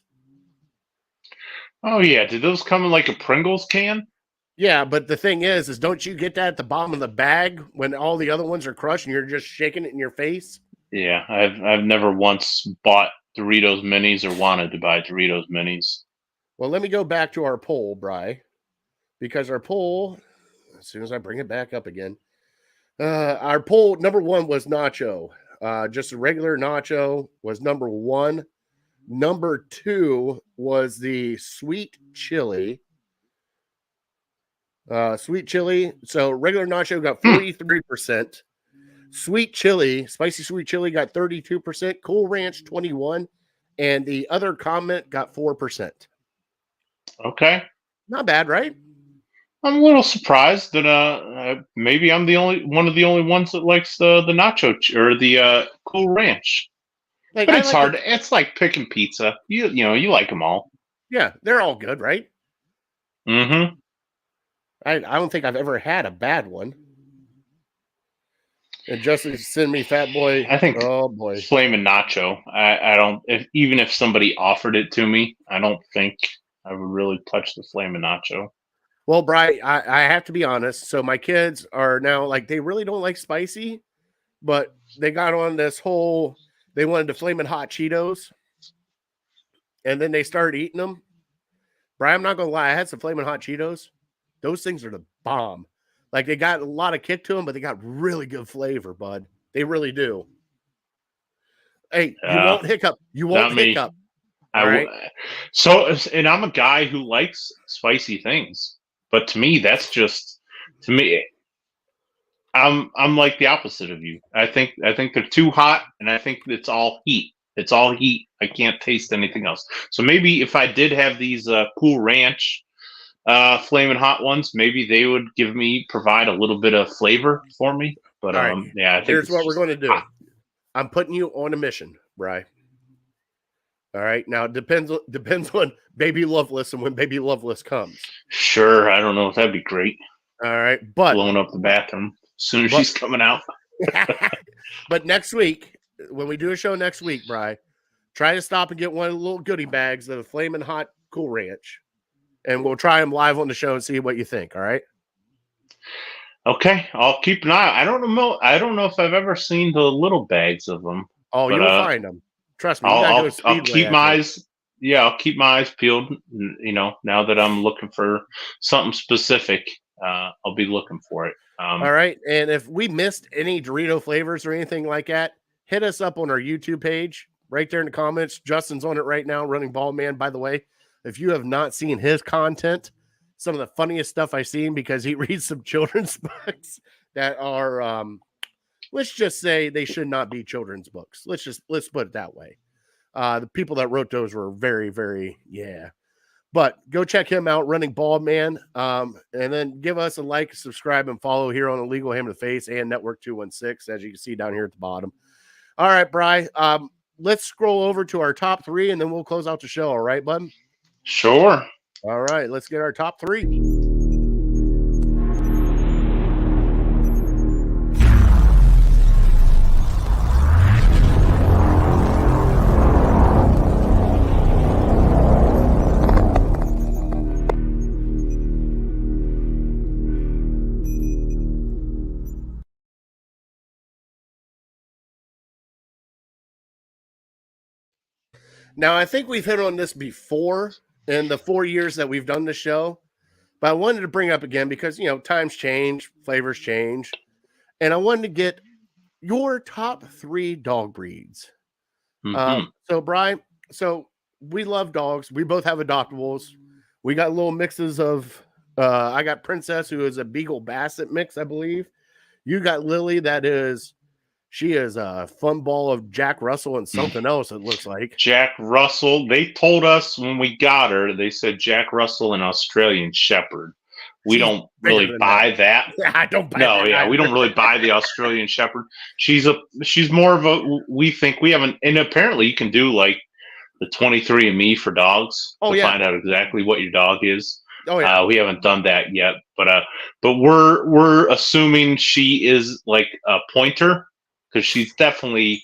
Oh yeah, did those come in like a Pringles can? Yeah, but the thing is don't you get that at the bottom of the bag when all the other ones are crushed and you're just shaking it in your face? Yeah, I've never once bought Doritos minis or wanted to buy Doritos minis. Well, let me go back to our poll, Bri, because our poll, as soon as I bring it back up again, our poll number one was nacho. Just a regular nacho was number one. Number two was the sweet chili. Sweet chili. So regular nacho got 43%. Sweet chili, spicy sweet chili got 32%. Cool Ranch 21%. And the other comment got 4%. Okay. Not bad, right? I'm a little surprised that maybe I'm the only ones that likes the nacho or the Cool Ranch. Like But I it's like hard. it. It's like picking pizza. You like them all. Yeah, they're all good, right? Mm-hmm. I don't think I've ever had a bad one. And Justin send me Fat Boy. I think Oh boy. Flamin' Nacho. I don't. Even if somebody offered it to me, I don't think I would really touch the Flamin' Nacho. Well, Bri, I have to be honest. So my kids are now like they really don't like spicy, but they got on this whole they wanted the flaming hot Cheetos, and then they started eating them. Bri, I'm not gonna lie, I had some flaming hot Cheetos. Those things are the bomb. Like they got a lot of kick to them, but they got really good flavor, bud. They really do. Hey, you won't hiccup. You won't Not me. hiccup. All right. And I'm a guy who likes spicy things, but to me, that's just to me. I'm like the opposite of you. I think they're too hot, and I think it's all heat. It's all heat. I can't taste anything else. So maybe if I did have these Cool Ranch flaming hot ones, maybe they would provide a little bit of flavor for me. But All right. yeah, I think Here's what we're going to do. hot. I'm putting you on a mission, Bri. All right. Now it depends on Baby Loveless and when Baby Loveless comes. Sure, I don't know if that'd be great. All right, but Blowing up the bathroom as soon as she's coming out. but next week, when we do a show next week, Bri, try to stop and get one of the little goodie bags of the Flamin' Hot Cool Ranch, and we'll try them live on the show and see what you think. All right. Okay, I'll keep an eye. I don't know. I don't know if I've ever seen the little bags of them, Oh, but you'll find them. Trust me. You I'll gotta go to I'll Speedway. keep I my think. eyes. Yeah, I'll keep my eyes peeled. You know, now that I'm looking for something specific, I'll be looking for it. All right. And if we missed any Dorito flavors or anything like that, hit us up on our YouTube page right there in the comments. Justin's on it right now, running Bald Man. By the way, if you have not seen his content, some of the funniest stuff I've seen because he reads some children's books that are, let's just say they should not be children's books. Let's put it that way. The people that wrote those were very, very, yeah. But go check him out, Running Bald Man. And then give us a like, subscribe, and follow here on Illegal Ham to the Face and Network 216, as you can see down here at the bottom. All right, Bri. Let's scroll over to our top 3, and then we'll close out the show. All right, bud? Sure. All right, let's get our top 3. Now, I think we've hit on this before in the 4 years that we've done the show, but I wanted to bring up again because, times change, flavors change, and I wanted to get your top 3 dog breeds. Mm-hmm. So, Brian, we love dogs. We both have adoptables. We got little mixes of, I got Princess, who is a Beagle Basset mix, I believe. You got Lily, she is a fun ball of Jack Russell and something else, it looks like. Jack Russell. They told us when we got her, they said Jack Russell and Australian Shepherd. We don't really buy that. I don't buy that. No, yeah, we don't really buy the Australian Shepherd. She's more of a, we think we haven't, and apparently you can do like the 23andMe for dogs to find out exactly what your dog is. Oh yeah. We haven't done that yet, but we're assuming she is like a pointer, because she's definitely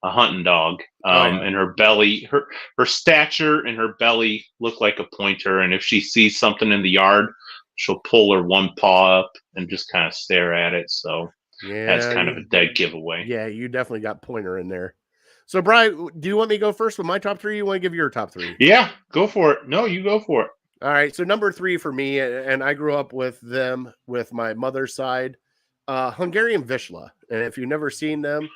a hunting dog. And her belly, her stature and her belly look like a pointer. And if she sees something in the yard, she'll pull her one paw up and just kind of stare at it. So that's kind of a dead giveaway. Yeah, you definitely got pointer in there. So, Brian, do you want me to go first with my top 3? Or you want to give your top 3? Yeah, go for it. No, you go for it. All right. So number 3 for me, and I grew up with them with my mother's side, Hungarian Vizsla. And if you've never seen them,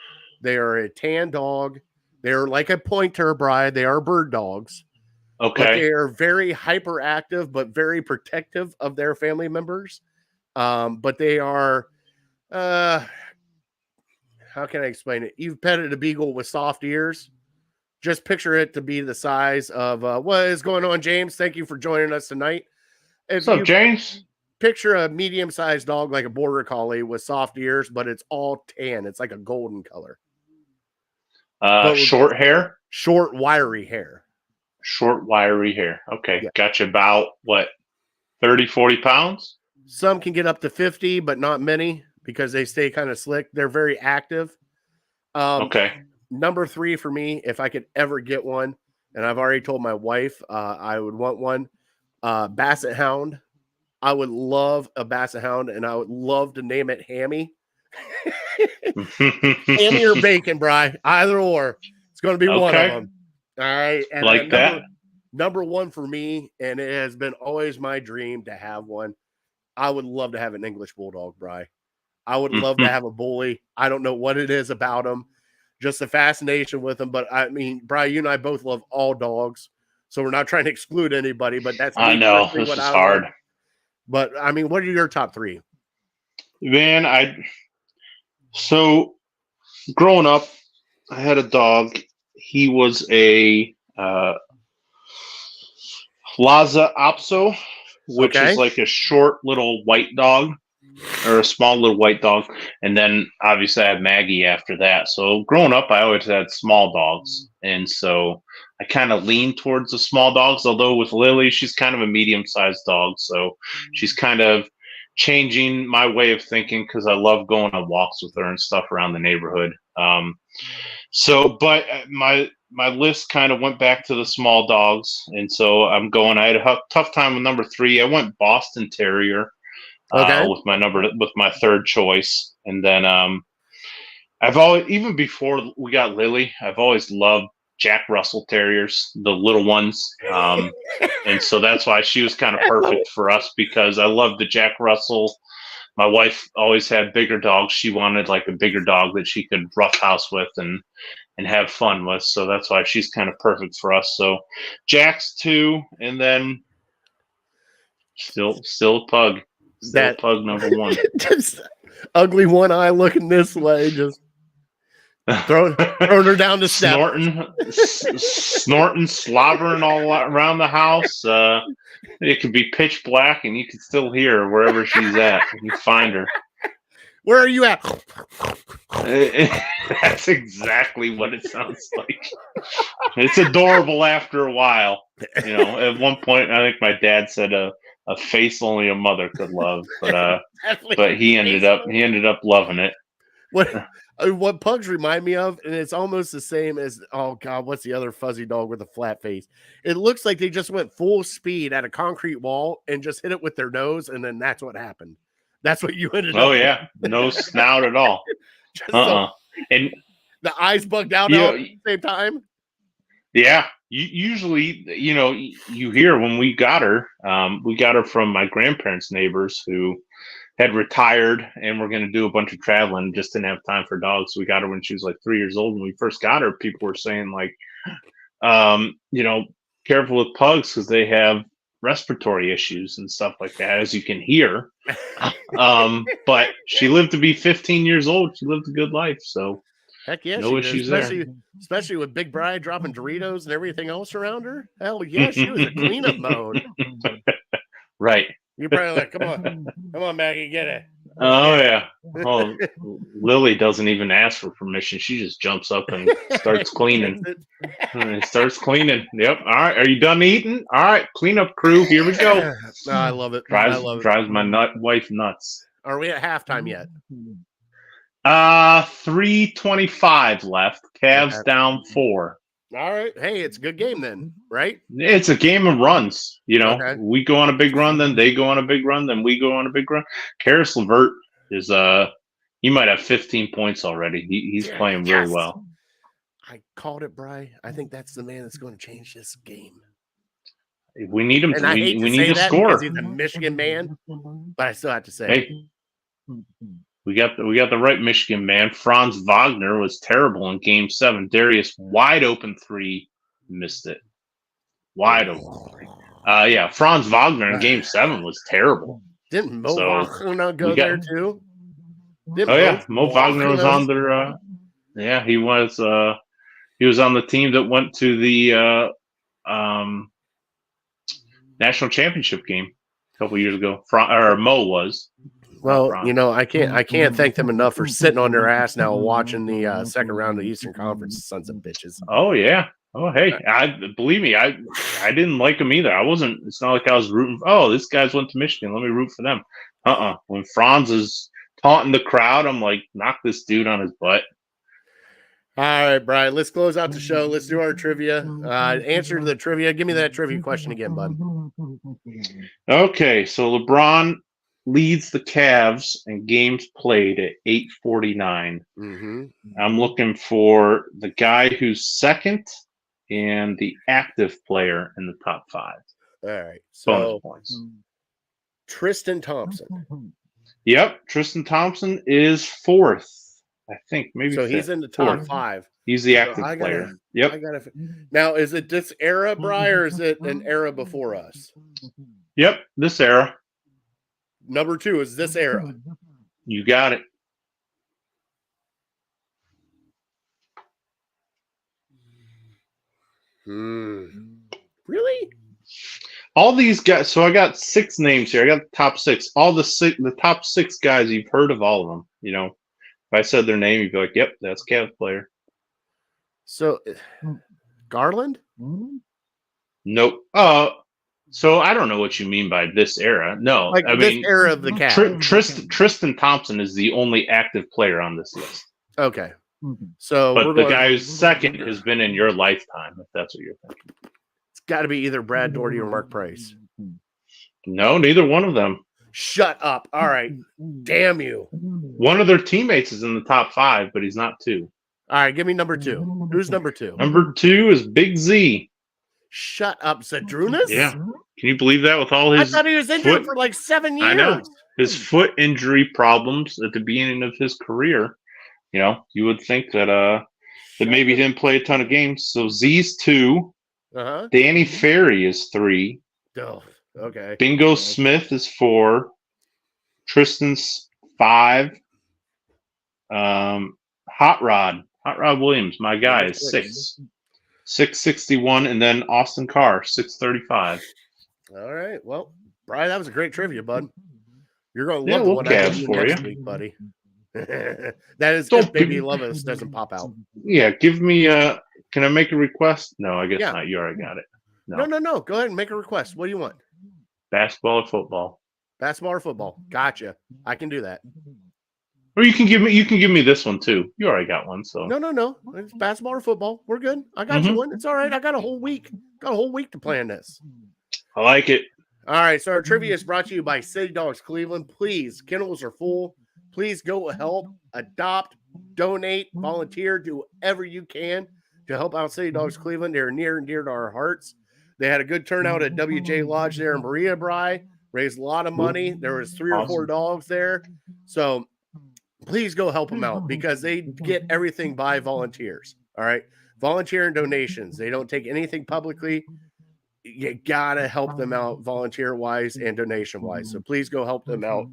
they are a tan dog. They're like a pointer, Brian. They are bird dogs. Okay. But they are very hyperactive, but very protective of their family members. But they are, how can I explain it? You've petted a beagle with soft ears. Just picture it to be the size of, what is going on, James? Thank you for joining us tonight. What's up, James? Picture a medium-sized dog like a border collie with soft ears, but it's all tan. It's like a golden color. Short hair? Short, wiry hair. Short, wiry hair. Okay. Yeah. Got you about, 30, 40 pounds? Some can get up to 50, but not many because they stay kind of slick. They're very active. Okay. Number 3 for me, if I could ever get one, and I've already told my wife I would want one, Basset Hound. I would love a Basset Hound, and I would love to name it Hammy. Hammy or Bacon, Bri. Either or. It's going to be one of them. All right. And like that. Number 1 for me, and it has been always my dream to have one. I would love to have an English Bulldog, Bri. I would love to have a bully. I don't know what it is about them. Just a fascination with them. But, I mean, Bri, you and I both love all dogs. So we're not trying to exclude anybody, but that's I know. This is hard. Love. But, I mean, what are your top 3? Man, so growing up, I had a dog. He was a Lhasa Apso, which is like a short little white dog, or a small little white dog. And then obviously I had Maggie after that. So growing up, I always had small dogs. And so I kind of leaned towards the small dogs, although with Lily, she's kind of a medium-sized dog. So she's kind of changing my way of thinking because I love going on walks with her and stuff around the neighborhood. But my list kind of went back to the small dogs. And so I had a tough time with number 3. I went Boston Terrier. Okay. with my third choice. And then I've always, even before we got Lily, I've always loved Jack Russell Terriers, the little ones. And so that's why she was kind of perfect for us, because I love the Jack Russell. My wife always had bigger dogs. She wanted like a bigger dog that she could roughhouse with and have fun with. So that's why she's kind of perfect for us. So Jack's 2, and then still a pug. Still a pug number 1. Just ugly one eye looking this way, just throwing her down the steps. Snorting, slobbering all around the house. It could be pitch black, and you can still hear her wherever she's at. You find her. Where are you at? That's exactly what it sounds like. It's adorable after a while. You know, at one point, I think my dad said a face only a mother could love, but he ended up loving it. What pugs remind me of, and it's almost the same as, oh God, what's the other fuzzy dog with a flat face? It looks like they just went full speed at a concrete wall and just hit it with their nose, and then that's what happened. That's what you ended up. Oh yeah, no snout at all. And the eyes bugged out at the same time. Yeah, usually, you know, you hear when we got her from my grandparents' neighbors who had retired and were going to do a bunch of traveling, just didn't have time for dogs. We got her when she was like 3 years old. When we first got her, people were saying like, you know, careful with pugs because they have respiratory issues and stuff like that, as you can hear. But she lived to be 15 years old. She lived a good life. So heck yeah, no issues there. Especially with Big Bride dropping Doritos and everything else around her. Hell yeah, she was in cleanup mode. Right. You're probably like, come on, Maggie, get it. Oh yeah. Oh, Lily doesn't even ask for permission. She just jumps up and starts cleaning. Yep. All right. Are you done eating? All right. Cleanup crew. Here we go. No, I love it. Drives my wife nuts. Are we at halftime yet? 3:25 left. Cavs down 4. All right. Hey, it's a good game then, right? It's a game of runs. You know, we go on a big run, then they go on a big run, then we go on a big run. Karis LeVert is he might have 15 points already. He's playing really well. I called it, Bri. I think that's the man that's going to change this game. We need him. We need to score. He's a Michigan man, but I still have to say, hey, we got the right Michigan man. Franz Wagner was terrible in Game 7. Darius wide open 3, missed it. Wide open 3. Yeah, Franz Wagner in Game 7 was terrible. Didn't Mo Wagner go there too? Mo Wagner was on their. Yeah, he was. He was on the team that went to the national championship game a couple years ago. Mo was. Well, you know, I can't thank them enough for sitting on their ass now watching the second round of the Eastern Conference. Sons of bitches. Oh yeah. Oh hey, believe me, I didn't like them either. I wasn't. It's not like I was rooting. Oh, this guy's went to Michigan. Let me root for them. When Franz is taunting the crowd, I'm like, knock this dude on his butt. All right, Brian, let's close out the show. Let's do our trivia. Answer to the trivia. Give me that trivia question again, bud. Okay, so LeBron leads the Cavs in games played at 849. Mm-hmm. I'm looking for the guy who's second and the active player in the top 5. All right. So Tristan Thompson. Yep. Tristan Thompson is 4th. I think maybe so. 5th. He's in the top 4th. 5. He's the active player. Yep. Now, is it this era, Bri, or is it an era before us? Yep. This era. Number 2 is this era. You got it. Really? All these guys. So I got 6 names here. I got the top 6. All the top 6 guys. You've heard of all of them. You know, if I said their name, you'd be like, "Yep, that's Cavs player." So, Garland? Nope. So I don't know what you mean by this era. No, like I this mean era of the Cavs. Tristan Thompson is the only active player on this list. Okay. So, but the guy who's second has been in your lifetime, if that's what you're thinking. It's got to be either Brad Daugherty or Mark Price. No, neither one of them. Shut up. All right. Damn you. One of their teammates is in the top 5, but he's not 2. All right, give me number 2. Who's number 2? Number 2 is Big Z. Shut up, Zadrunas? Yeah. Can you believe that with all I his thought he was injured foot- for like 7 years. I know. His foot injury problems at the beginning of his career, you would think that maybe he didn't play a ton of games. So Z's 2. Uh-huh. Danny Ferry is 3. Oh, okay. Bingo Smith is 4. Tristan's 5. Hot Rod Williams, my guy, is 6. 661, and then Austin Carr, 635. All right. Well, Brian, that was a great trivia, bud. You're going to Yeah, love the we'll one I Cavs give you for next you. week, buddy. That is Don't if Baby give- Love Us doesn't pop out. Yeah, give me can I make a request? No, I guess Yeah. not. You already got it. No. Go ahead and make a request. What do you want? Basketball or football? Basketball or football? Gotcha. I can do that. Or you can give me this one too. You already got one, so No. It's basketball or football. We're good. I got you one. It's all right. I got a whole week. Got a whole week to plan this. I like it. All right. So our trivia is brought to you by City Dogs Cleveland. Please, kennels are full. Please go help, adopt, donate, volunteer, do whatever you can to help out City Dogs Cleveland. They're near and dear to our hearts. They had a good turnout at WJ Lodge there in Maria Bry. Raised a lot of money. There was 3 or 4 dogs there. So please go help them out because they get everything by volunteers. All right. Volunteer and donations. They don't take anything publicly. You got to help them out volunteer wise and donation wise. So please go help them out.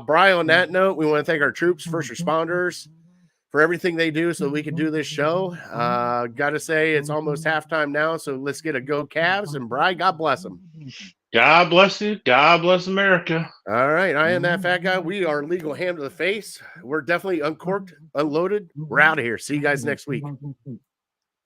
Brian, on that note, we want to thank our troops, first responders for everything they do so we can do this show. Got to say it's almost halftime now. So let's get a go Cavs and Brian, God bless them. God bless you. God bless America. All right. I am that fat guy. We are Legal Ham to the Face. We're definitely uncorked, unloaded. We're out of here. See you guys next week.